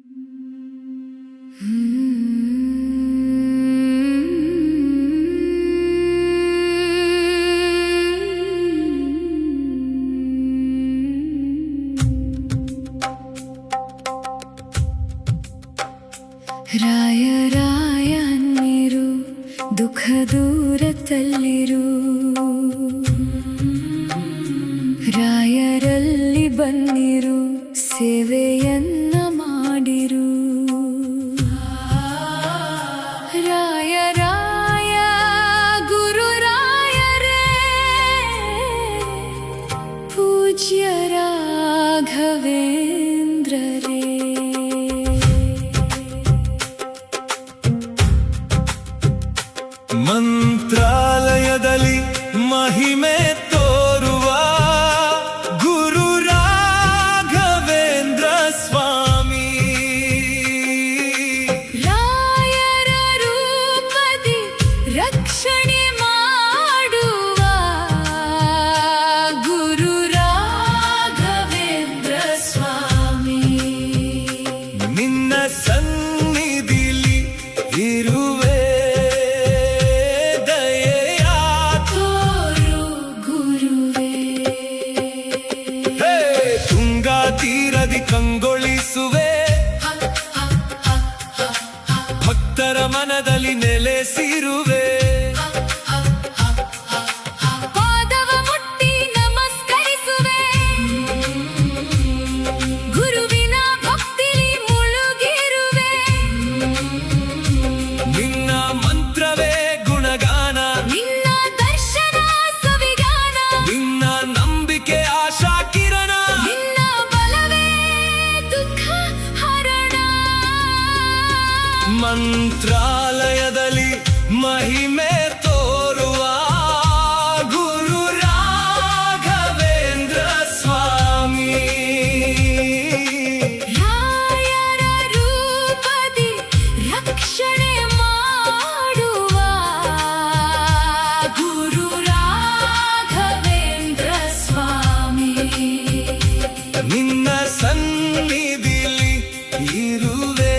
ರಾಯ ರಾಯ ಅನ್ನಿರು ದುಃಖ ದೂರದಲ್ಲಿರು, ರಾಯರಲ್ಲಿ ಬನ್ನಿರು ಸೇವೆಯನ್ನ ಮಾಡಿರು. ರಾಯ ರಾಯ ಗುರು ರಾಯರೇ, ಪೂಜ್ಯ ರಾಘವೇಂದ್ರರೇ. ಮಂತ್ರಾಲಯದಲ್ಲಿ ಮಹಿಮೆ ತೋರುವ ಗುರು ರಾಘವೇಂದ್ರ ಸ್ವಾಮಿ, ರಾಯರ ರೂಪದಿ ರಕ್ಷಣೆ ಮಾಡುವ ಗುರು ರಾಘವೇಂದ್ರ ಸ್ವಾಮಿ. ನಿನ್ನ ಸನ್ನಿಧಿಲಿ ಇರುವೆ, ತೀರದಿ ಕಂಗೊಳಿಸುವೆ, ಭಕ್ತರ ಮನದಲ್ಲಿ ನೆಲೆಸಿರುವೆ. ಪಾದವ ಮುಟ್ಟಿ ನಮಸ್ಕರಿಸುವೆ, ಗುರುವಿನ ಭಕ್ತಿಲಿ ಮುಳುಗಿರುವೆ. ನಿನ್ನ ಮಂತ್ರವೇ ಗುಣಗಾನ, ನಿನ್ನ ದರ್ಶನ ಸವಿಗಾನ, ನಿನ್ನ ನಂಬಿಕೆ ಆಶಾ ಕಿರಣ. ಮಂತ್ರಾಲಯದಲ್ಲಿ ಮಹಿಮೆ ತೋರುವ ಗುರು ರಾಘವೇಂದ್ರ ಸ್ವಾಮಿ, ರಾಯರ ರೂಪದಿ ರಕ್ಷಣೆ ಮಾಡುವ ಗುರು ರಾಘವೇಂದ್ರ ಸ್ವಾಮಿ. ನಿನ್ನ ಸನ್ನಿಧಿಲಿ ಇರುವೆ,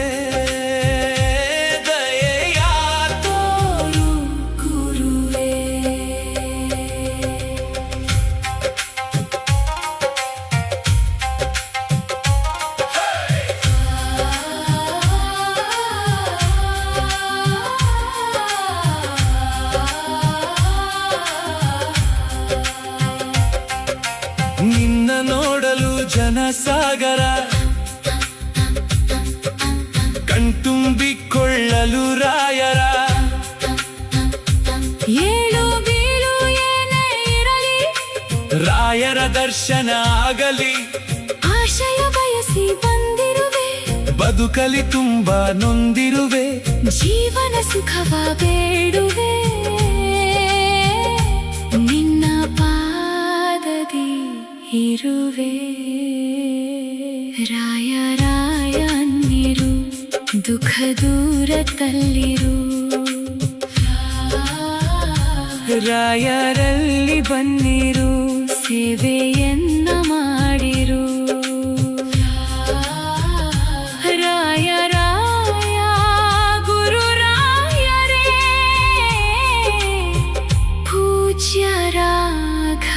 ನಿನ್ನ ನೋಡಲು ಜನಸಾಗರ ಕಣ್ತುಂಬಿಕೊಳ್ಳಲು ರಾಯರ. ಏಳು ಬೀಳು ಏನೇ ಇರಲಿ, ರಾಯರ ದರ್ಶನ ಆಗಲಿ. ಆಶಯ ಬಯಸಿ ಬಂದಿರುವೆ, ಬದುಕಲಿ ತುಂಬಾ ನೊಂದಿರುವೆ. ಜೀವನ ಸುಖವ ಬೇಡುವೆ, ನಿನ್ನ ಪಾದದಿ ಇರುವೆ. ರಾಯ ರಾಯ ಅನ್ನಿರು ದುಃಖ ದೂರದಲ್ಲಿರು, ರಾಯರಲ್ಲಿ ಬನ್ನಿರು ಸೇವೆಯನ್ನ ಮಾಡಿರು. ರಾಯ ರಾಯ ಗುರು ರಾಯರೇ, ಪೂಜ್ಯ ರಾಘವೇಂದ್ರರೇ.